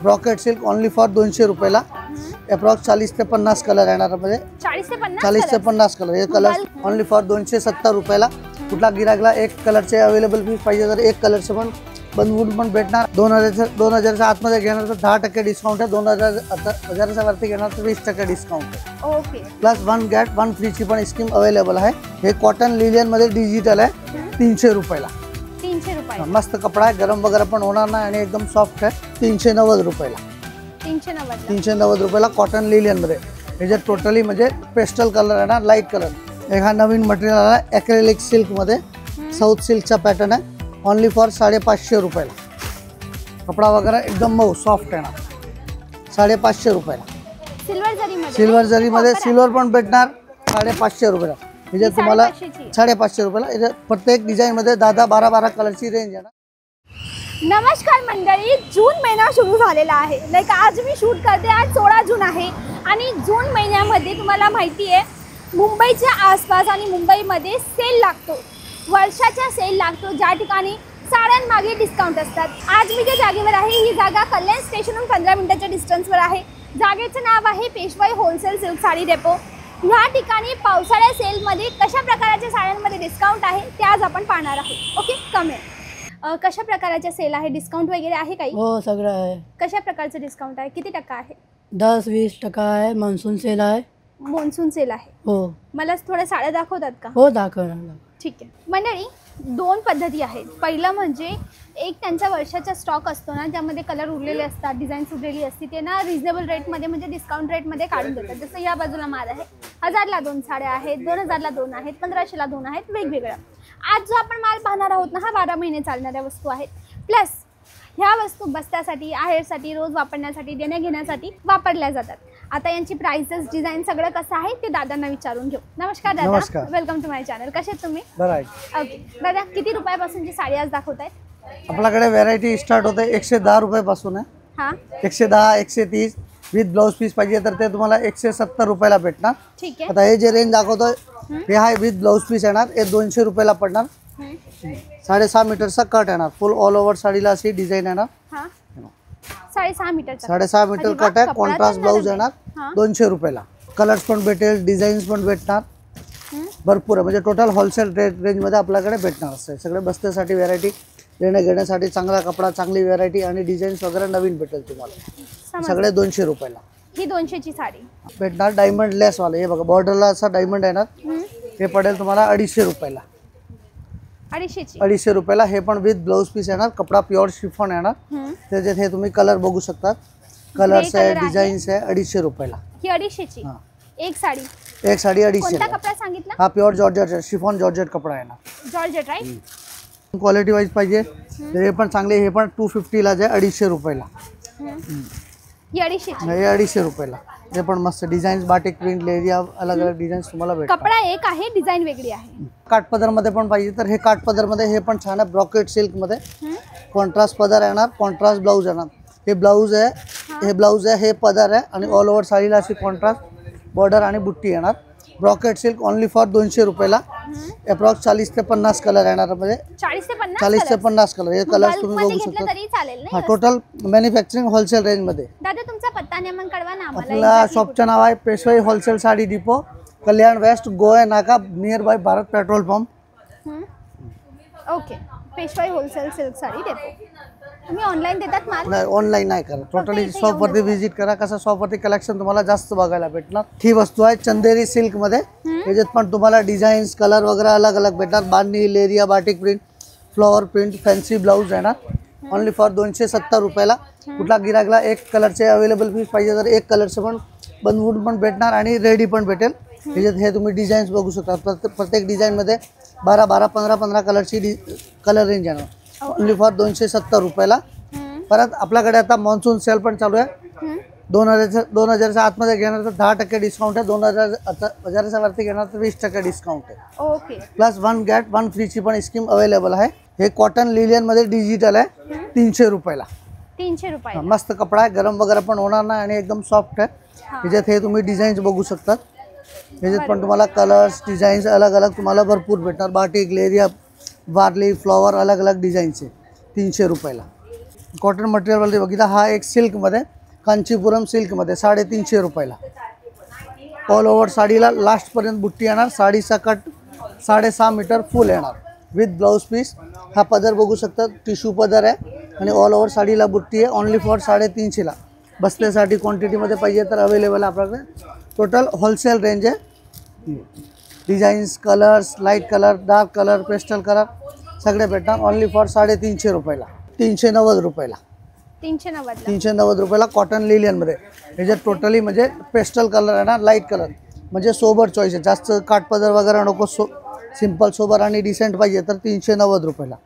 Brocade silk only for 200 रुपयाला. Approx 40 ते 50 colour येणार मध्ये. 40 ते 50 कलर. हे कलर ओनली फॉर 270 रुपयाला. कुठला गिराकला एक कलरचे अवेलेबल पीस पाहिजे तर एक कलरचे पण बनवून पण भेटणार. 2000च्या आतमध्ये घेणार तर 10% डिस्काउंट आहे. 2000च्या वरती घेणार तर 20% डिस्काउंट आहे. ओके. प्लस 1 गेट 1 फ्री ची पण स्कीम अवेलेबल आहे. हे कॉटन लिलियन मध्ये डिजिटल आहे. 300 रुपयाला. 300 रुपये. मस्त कपडा आहे. गरम वगैरे पण होणार नाही आणि एकदम सॉफ्ट आहे. 390 रुपयाला. 390 रुपयाला कॉटन लिलियन मध्ये. हे जे टोटली म्हणजे पेस्टल कलर आहे ना, लाईट कलर. एक हा नवीन मटेरियल आला ॲक्रेलिक सिल्क मध्ये. साऊथ सिल्कचा पॅटर्न आहे. ओनली फॉर 550 रुपयाला. कपडा वगैरे एकदम मऊ सॉफ्ट आहे ना. 550 रुपयाला. सिल्वर जरी मध्ये सिल्वर पण भेटणार 550 रुपयाला. म्हणजे तुम्हाला 550 रुपयाला. प्रत्येक डिझाईन मध्ये 10, 12 कलरची रेंज आहे ना. नमस्कार मंडळी, जून महिना सुरू झालेला आहे. लाईक आज मी शूट करते, आज 16 जून आहे आणि जून महिन्यामध्ये तुम्हाला माहिती आहे मुंबईच्या आसपास आणि मुंबईमध्ये सेल लागतो. वर्षाचा सेल लागतो ज्या ठिकाणी साड्यांमागे डिस्काउंट असतात. आज मी ज्या जागेवर आहे ही जागा कल्याण स्टेशनहून 15 मिनिटाच्या डिस्टन्सवर आहे. जागेचं नाव आहे पेशवाई होलसेल सिल्क साडी डेपो. ह्या ठिकाणी पावसाळ्या सेलमध्ये कशा प्रकारच्या साड्यांमध्ये डिस्काउंट आहे ते आज आपण पाहणार आहोत. Okay, comment. कशा प्रकारचे सेल आहे, डिस्काउंट वगैरे आहे काही? हो, सगळं आहे. कशा प्रकारचं डिस्काउंट आहे, किती टक्का आहे? 10-20% आहे. मान्सून सेल आहे. मॉन्सून सेल आहे. हो. मला थोड्या साड्या दाखवतात का? हो, दाखवणार. ठीक आहे मंडळी, 2 पद्धती आहेत. पहिलं म्हणजे एक त्यांचा वर्षाचा स्टॉक असतो ना, त्यामध्ये कलर उरलेले असतात, डिझाईन्स उरलेली असते, ते ना रिजनेबल रेटमध्ये म्हणजे डिस्काउंट रेटमध्ये काढून देतात. जसं या बाजूला माल आहे, 1000ला 2 साड्या आहेत, 2000ला 2 आहेत, 1500ला 2 आहेत, वेगवेगळ्या. आज जो आपण माल पाहणार आहोत ना, हा 12 महिने चालणाऱ्या वस्तू आहेत. प्लस ह्या वस्तू बस्त्यासाठी, आहेरसाठी, रोज वापरण्यासाठी, देण्याघेण्यासाठी वापरल्या जातात. आता यांची प्राइसेस, डिझाईन सगळं कसं आहे ते दादांना विचारून घेऊ. नमस्कार दादा, वेलकम टू माय चॅनल. कसे आहेत तुम्ही? बरं आहे. ओके दादा, किती रुपयापासूनची साडी आज दाखवतायत? आपल्याकडे व्हरायटी स्टार्ट होते 110 रुपयापासून आहे. हां, 110, 130 विथ ब्लाउज पीस पाहिजे तर ते तुम्हाला 170 रुपयाला भेटणार. ठीक आहे. आता हे जे रेंज दाखवतोय हे आहे विथ ब्लाउज पीस येणार. हे 200 रुपयाला पडणार. 6.5 मीटरचा कट येणार. फुल ऑल ओव्हर साडीला अशी डिझाईन येणार. हां, 6.5 मीटर. 6.5 मीटर कट आहे. कॉन्ट्रास्ट ब्लाउज येणार. 200 रुपयाला. कलर्स पण भेटेल, डिझाईन्स पण भेटणार. भरपूर आहे. म्हणजे टोटल होलसेल रेंजमध्ये आपल्याकडे भेटणार असते. सगळे बस्त्यासाठी व्हरायटी, देण्या घेण्यासाठी चांगला कपडा, चांगली व्हरायटी आणि डिझाईन्स वगैरे नवीन भेटेल तुम्हाला. सगळे 200 रुपयाला. ही 200ची साडी भेटणार. डायमंड लेस वाले. हे बघा बॉर्डरला असा डायमंड येणार. हे पडेल तुम्हाला 250 रुपयाला. 250 रुपयाला. हे पण विथ ब्लाउज पीस येणार. कपडा प्युअर शिफॉन येणार. त्याच्यात हे तुम्ही कलर बघू शकता. कलर्स आहे, डिझाईन्स आहे. 250 रुपयाला. ही 250ची एक साडी. 250. कोणता कपडा सांगितला? हा प्युअर जॉर्जेट शिफॉन जॉर्जेट कपडा येणार. Georgette right. क्वालिटी वाईज पाहिजे तर हे पण चांगले. हे पण 250 ला आहे. 250 रुपयाला. ही 250ची. हे 250 रुपयाला. हे पण मस्त डिझाईन्स, बाटिक प्रिंट, लेरिया, अलग अलग डिझाईन्स तुम्हाला भेटतात. कपडा एक आहे, डिझाईन वेगळी आहे. काठपदर मध्ये पण पाहिजे तर हे काठपदर मध्ये हे पण छान आहे. ब्रॉकेट सिल्क मध्ये कॉन्ट्रास्ट पदर येणार. कॉन्ट्रास्ट ब्लाउज येणार. हे ब्लाउज आहे. हे ब्लाउज आहे. हे पदर आहे आणि ऑल ओव्हर साडीला अशी कॉन्ट्रास्ट बॉर्डर आणि बुट्टी येणार. ब्रॉकेट सिल्क ओनली फॉर 200 रुपयाला. अप्रॉक्स 40 ते 50 कलर येणार. म्हणजे 40 ते 50 कलर. हे कलर तुम्ही बघू शकता. हा टोटल मॅन्युफॅक्चरिंग होलसेल रेंज मध्ये. दादा तुमचा पत्ता नेमकं कळवा ना आम्हाला. आपला शॉपचं नाव आहे पेशवाई होलसेल साडी डिपो, कल्याण वेस्ट, गोवा नाका, near by Bharat petrol pump. Okay, पेशवाई होलसेल सिल्क साडी डेपो. तुम्ही ऑनलाईन देतात माल? नाही, ऑनलाईन नाही करत. टोटली शॉपवरती व्हिजिट करा. कसं शॉपवरती कलेक्शन तुम्हाला जास्त बघायला भेटणार. ही वस्तू आहे चंदेरी सिल्क मध्ये. याच्यात पण तुम्हाला डिझाईन्स, कलर वगैरे अलग अलग भेटणार. Bandhani, leheriya, batik print, flower print, fancy blouse येणार. ओनली फॉर 270 रुपयाला. कुठला गिराकला एक कलरचे अवेलेबल पीस पाहिजे तर एक कलरचे पण बनवून पण भेटणार आणि रेडी पण भेटेल. याच्यात हे तुम्ही डिझाईन्स बघू शकता. प्रत्येक डिझाईन मध्ये 12, 15 कलरची कलर रेंज येणार. ओनली फॉर 270 रुपयाला. परत आपल्याकडे आता मॉन्सून सेल पण चालू आहे. 2000च्या आतमध्ये घेणार तर 10% डिस्काउंट आहे. 2000च्या वरती घेणार तर 20% डिस्काउंट आहे. ओके. प्लस 1 गेट 1 फ्री ची पण स्कीम अवेलेबल आहे. हे कॉटन लिलियन मध्ये डिजिटल आहे. 300 रुपयाला. 300 रुपये. मस्त कपडा आहे. गरम वगैरे पण होणार नाही आणि एकदम सॉफ्ट आहे. याच्यात हे तुम्ही डिझाईन्स बघू शकता. याच्यात पण तुम्हाला कलर्स, डिझाईन्स अलग अलग तुम्हाला भरपूर भेटणार. बाटिक, लेरिया, वारली, फ्लॉवर, अलग अलग डिझाईन्स आहे. 300 रुपयाला. कॉटन मटेरियलमध्ये बघितला, हा एक सिल्कमध्ये कांचीपुरम सिल्कमध्ये 350 रुपयाला. ऑल ओव्हर साडीला लास्टपर्यंत बुट्टी येणार. साडीचा कट 6.5 मीटर फुल येणार विथ ब्लाऊज पीस. हा पदर बघू शकता, टिश्यू पदर आहे आणि ऑल ओव्हर साडीला बुट्टी आहे. ओनली फॉर 350ला. बसण्यासाठी क्वांटिटीमध्ये पाहिजे तर अवेलेबल आहे आपल्याकडे. टोटल होलसेल रेंज आहे. Designs, colours, light colour, dark colour, pastel colour सगळे भेटणार. ओनली फॉर 350 रुपयाला. 390 रुपयाला. 390 रुपयाला कॉटन लिलियनमध्ये. ह्याच्यात टोटली म्हणजे पेस्टल कलर आहे ना, लाईट कलर म्हणजे सोबर चॉईस आहे. जास्त काठपदर वगैरे नको, सिम्पल सोबर आणि डिसेंट पाहिजे तर 390 रुपयाला.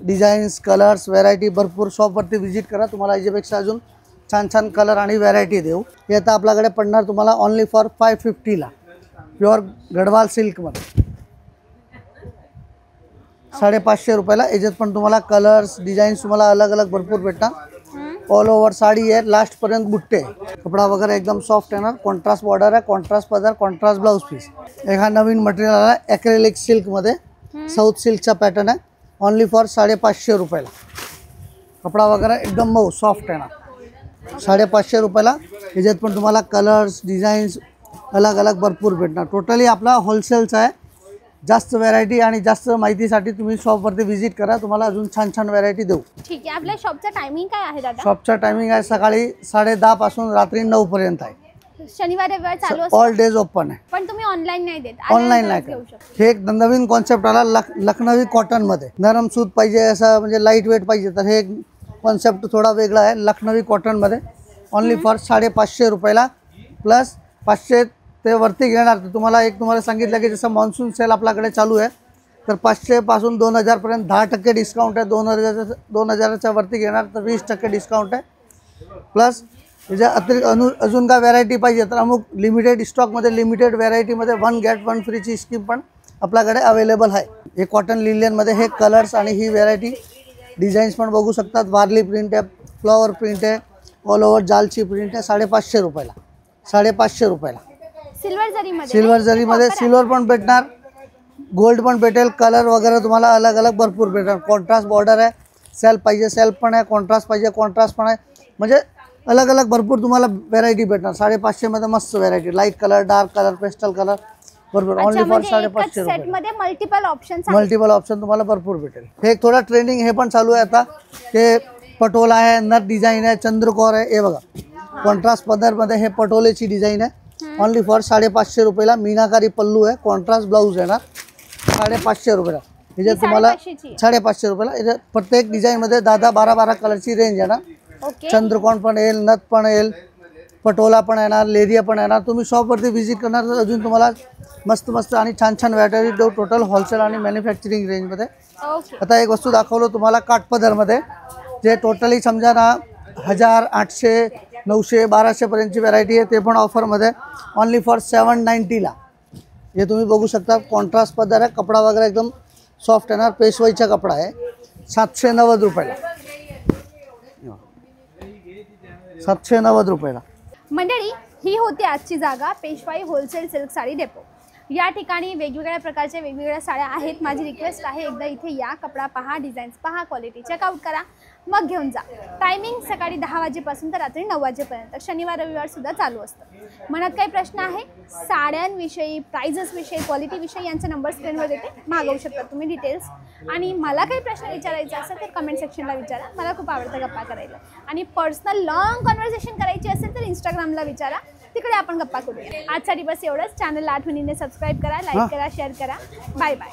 डिझाईन्स, कलर्स, व्हरायटी भरपूर. शॉपवरती व्हिजिट करा, तुम्हाला याच्यापेक्षा अजून छान छान कलर आणि व्हरायटी देऊ. हे आता आपल्याकडे पडणार तुम्हाला ओनली फॉर 550ला. प्युअर गडवाल सिल्कमध्ये 550 रुपयाला. याच्यात पण तुम्हाला कलर्स, डिझाईन्स तुम्हाला अलग अलग भरपूर भेटणार. ऑल ओव्हर साडी आहे, लास्टपर्यंत बुट्टे. कपडा वगैरे एकदम सॉफ्ट येणार. कॉन्ट्रास्ट बॉर्डर आहे, कॉन्ट्रास्ट पदर, कॉन्ट्रास्ट ब्लाऊज पीस. एक हा नवीन मटेरियल आला ॲक्रेलिक सिल्कमध्ये. साऊथ सिल्कचा पॅटर्न आहे. ओनली फॉर 550 रुपयाला. कपडा वगैरे एकदम मऊ सॉफ्ट येणार. 550 रुपयाला. याच्यात पण तुम्हाला कलर्स, डिझाईन्स अलग अलग भरपूर भेटणार. टोटली आपला होलसेलचा आहे. जास्त व्हरायटी आणि जास्त माहितीसाठी तुम्ही शॉपवरती व्हिजिट करा, तुम्हाला अजून छान छान व्हरायटी देऊ. ठीक आहे. आपल्या शॉपचा टायमिंग काय आहे दादा? शॉपचा टायमिंग आहे सकाळी 10:30 पासून रात्री 9 पर्यंत आहे. शनिवार रविवार चालू असतो. ऑल डेज ओपन आहे. पण तुम्ही ऑनलाईन नाही देत? ऑनलाईन नाही घेऊ करत. शकता. हे एक नवीन कॉन्सेप्ट आला लखनवी कॉटनमध्ये. नरम सूत पाहिजे, असं म्हणजे लाईट वेट पाहिजे तर हे कॉन्सेप्ट थोडा वेगळा आहे. लखनवी कॉटनमध्ये ओनली फॉर 550 रुपयाला. प्लस 500 ते वरती घेणार तर तुम्हाला सांगितलं की जसं मान्सून सेल आपल्याकडे चालू आहे तर 500 पासून 2000 पर्यंत 10% डिस्काउंट आहे. 2000च्या वरती घेणार तर 20% डिस्काउंट आहे. प्लस त्याच्या अतिरिक्त अजून काय व्हरायटी पाहिजे तर अमुक लिमिटेड स्टॉकमध्ये, लिमिटेड व्हरायटीमध्ये 1 get 1 फ्रीची स्कीम पण आपल्याकडे अवेलेबल आहे. हे कॉटन लिलियनमध्ये हे कलर्स आणि ही व्हरायटी. डिझाईन्स पण बघू शकतात. वारली प्रिंट आहे, फ्लॉवर प्रिंट आहे, ऑल ओव्हर जालची प्रिंट आहे. 550 रुपयाला. 550 रुपयाला. सिल्वर जरीमध्ये सिल्वर पण भेटणार, गोल्ड पण भेटेल. कलर वगैरे तुम्हाला अलग अलग भरपूर भेटणार. कॉन्ट्रास्ट बॉर्डर आहे, सेल्फ पाहिजे सेल्फ पण आहे, कॉन्ट्रास्ट पाहिजे कॉन्ट्रास्ट पण आहे. म्हणजे अलग अलग भरपूर तुम्हाला व्हरायटी भेटणार. 550 मध्ये मस्त variety. Light colour, dark colour, pastel colour भरपूर. ओनली फॉर 550 रुपये. मल्टिपल ऑप्शन तुम्हाला भरपूर भेटेल. हे एक थोडा ट्रेंडिंग हे पण चालू आहे आता. ते पटोला आहे, नथ डिझाईन आहे, चंद्रकोर आहे. हे बघा कॉन्ट्रास्ट पदरमध्ये हे पटोलेची डिझाईन आहे. ओनली फॉर 550 रुपयाला. मीनाकारी पल्लू आहे, कॉन्ट्रास्ट ब्लाऊज येणार. 550 रुपयाला. याच्यात तुम्हाला 550 रुपयाला. याच्यात प्रत्येक डिझाईनमध्ये 10-12 कलरची रेंज येणार. चंद्रकोर पण येईल, नथ पण येईल, पटोला पण येणार, लेरिया पण येणार. तुम्ही शॉपवरती व्हिजिट करणार तर अजून तुम्हाला मस्त मस्त आणि छान छान व्हरायटी देऊ. टोटल होलसेल आणि मॅन्युफॅक्चरिंग रेंजमध्ये. आता एक वस्तू दाखवलो तुम्हाला काठपदरमध्ये, जे टोटली समजा ना 1000, 800, 900, 1200 पर्यंतची व्हरायटी आहे. ते पण ऑफरमध्ये ओनली फॉर 790ला. हे तुम्ही बघू शकता. कॉन्ट्रास्ट पदर आहे, कपडा वगैरे एकदम सॉफ्ट येणार. पेशवाईचा कपडा आहे. 790 रुपयाला. 790 रुपयाला. मंडळी, ही होती आजची जागा, पेशवाई होलसेल सिल्क साडी डेपो. या ठिकाणी वेगवेगळ्या प्रकारच्या वेगवेगळ्या साड्या आहेत. माझी रिक्वेस्ट आहे, एकदा इथे या, कपडा पहा, डिझाईन्स पहा, क्वालिटी चेकआउट करा, मग घेऊन जा. टायमिंग सकाळी 10 वाजेपासून तर रात्री 9 वाजेपर्यंत. शनिवार रविवार सुद्धा चालू असतं. मनात काही प्रश्न आहे साड्यांविषयी, प्राइजेसविषयी, क्वालिटीविषयी, यांचा नंबर स्क्रीनवर देते, मागवू शकता तुम्ही डिटेल्स. आणि मला काही प्रश्न विचारायचे असेल तर कमेंट सेक्शनला विचारा. मला खूप आवडतं गप्पा करायला. आणि पर्सनल लॉंग कॉन्व्हर्सेशन करायची असेल तर इंस्टाग्रामला विचारा, तिकडे आपण गप्पा करूया. आजसाठी बस एवढंच. चॅनलला आठवणीने सबस्क्राईब करा, लाईक करा, शेअर करा. Bye bye.